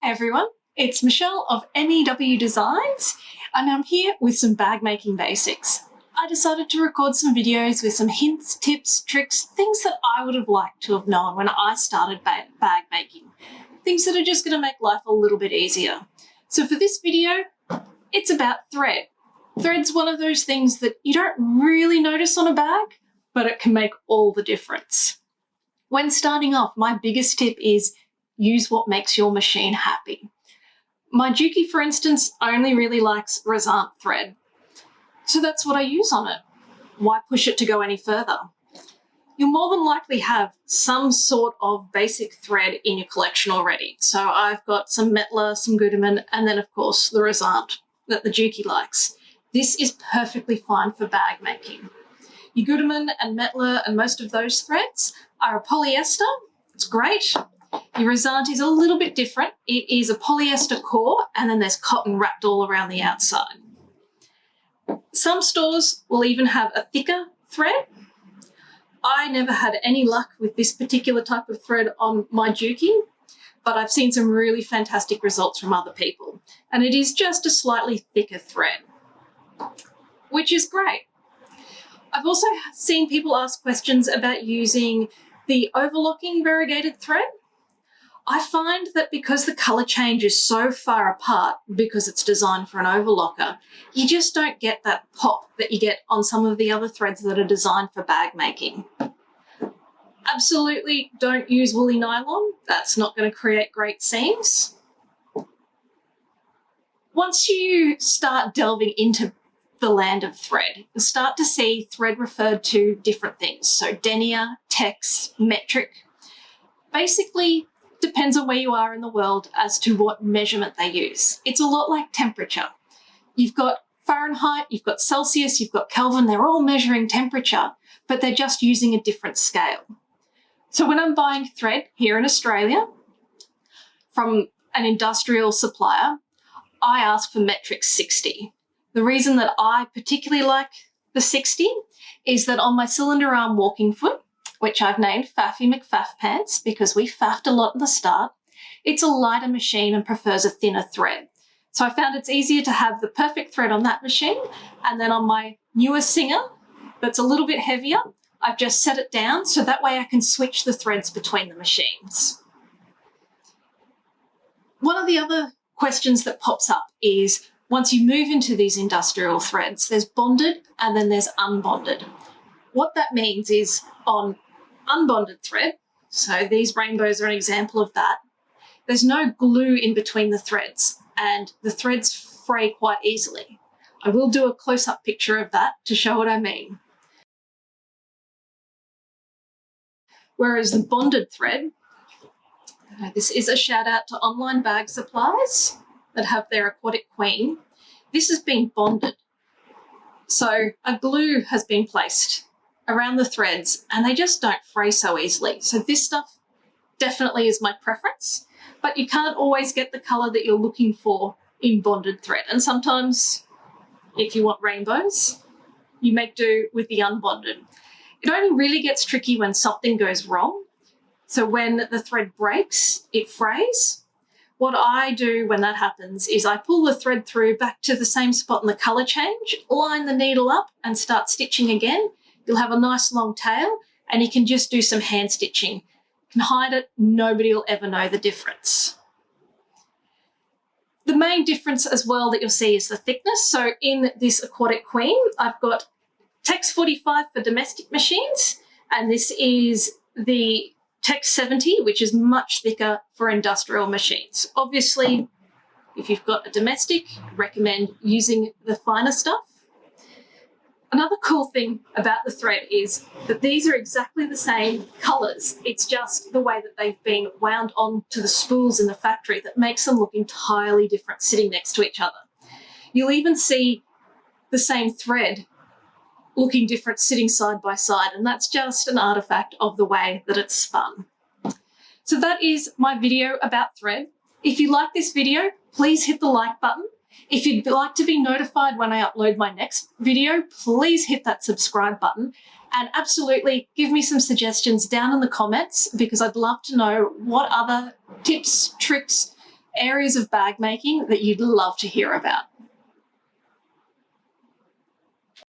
Hey everyone, it's Michelle of MEW Designs, and I'm here with some bag making basics. I decided to record some videos with some hints, tips, tricks, things that I would have liked to have known when I started bag making. Things that are just going to make life a little bit easier. So for this video, it's about thread. Thread's one of those things that you don't really notice on a bag, but it can make all the difference. When starting off, my biggest tip is use what makes your machine happy. My Juki, for instance, only really likes rasant thread. So that's what I use on it. Why push it to go any further? You'll more than likely have some sort of basic thread in your collection already. So I've got some Metler, some Gutermann, and then of course the rasant that the Juki likes. This is perfectly fine for bag making. Your Gutermann and Metler and most of those threads are a polyester. It's great. Your rasant is a little bit different. It is a polyester core and then there's cotton wrapped all around the outside. Some stores will even have a thicker thread. I never had any luck with this particular type of thread on my Juki, but I've seen some really fantastic results from other people. And it is just a slightly thicker thread, which is great. I've also seen people ask questions about using the Overlooking variegated thread. I find that because the colour change is so far apart because it's designed for an overlocker, you just don't get that pop that you get on some of the other threads that are designed for bag making. Absolutely don't use woolly nylon. That's not going to create great seams. Once you start delving into the land of thread, you'll start to see thread referred to different things. So denier, tex, metric. Basically, depends on where you are in the world as to what measurement they use. It's a lot like temperature. You've got Fahrenheit, you've got Celsius, you've got Kelvin, they're all measuring temperature, but they're just using a different scale. So when I'm buying thread here in Australia from an industrial supplier, I ask for metric 60. The reason that I particularly like the 60 is that on my cylinder arm walking foot, which I've named Faffy McFaff Pants because we faffed a lot at the start, it's a lighter machine and prefers a thinner thread. So I found it's easier to have the perfect thread on that machine, and then on my newer Singer that's a little bit heavier, I've just set it down so that way I can switch the threads between the machines. One of the other questions that pops up is once you move into these industrial threads, there's bonded and then there's unbonded. What that means is on unbonded thread, so these rainbows are an example of that, there's no glue in between the threads and the threads fray quite easily. I will do a close-up picture of that to show what I mean. Whereas the bonded thread, this is a shout out to online bag supplies that have their aquatic queen. This has been bonded. So a glue has been placed around the threads and they just don't fray so easily. So this stuff definitely is my preference, but you can't always get the colour that you're looking for in bonded thread. And sometimes if you want rainbows, you make do with the unbonded. It only really gets tricky when something goes wrong. So when the thread breaks, it frays. What I do when that happens is I pull the thread through back to the same spot in the colour change, line the needle up and start stitching again. You'll have a nice long tail and you can just do some hand stitching. You can hide it, nobody will ever know the difference. The main difference as well that you'll see is the thickness. So in this aquatic queen, I've got Tex 45 for domestic machines, and this is the Tex 70, which is much thicker for industrial machines. Obviously, if you've got a domestic, I recommend using the finer stuff. Another cool thing about the thread is that these are exactly the same colours. It's just the way that they've been wound onto the spools in the factory that makes them look entirely different sitting next to each other. You'll even see the same thread looking different sitting side by side, and that's just an artefact of the way that it's spun. So that is my video about thread. If you like this video, please hit the like button. If you'd like to be notified when I upload my next video, please hit that subscribe button and absolutely give me some suggestions down in the comments because I'd love to know what other tips, tricks, areas of bag making that you'd love to hear about.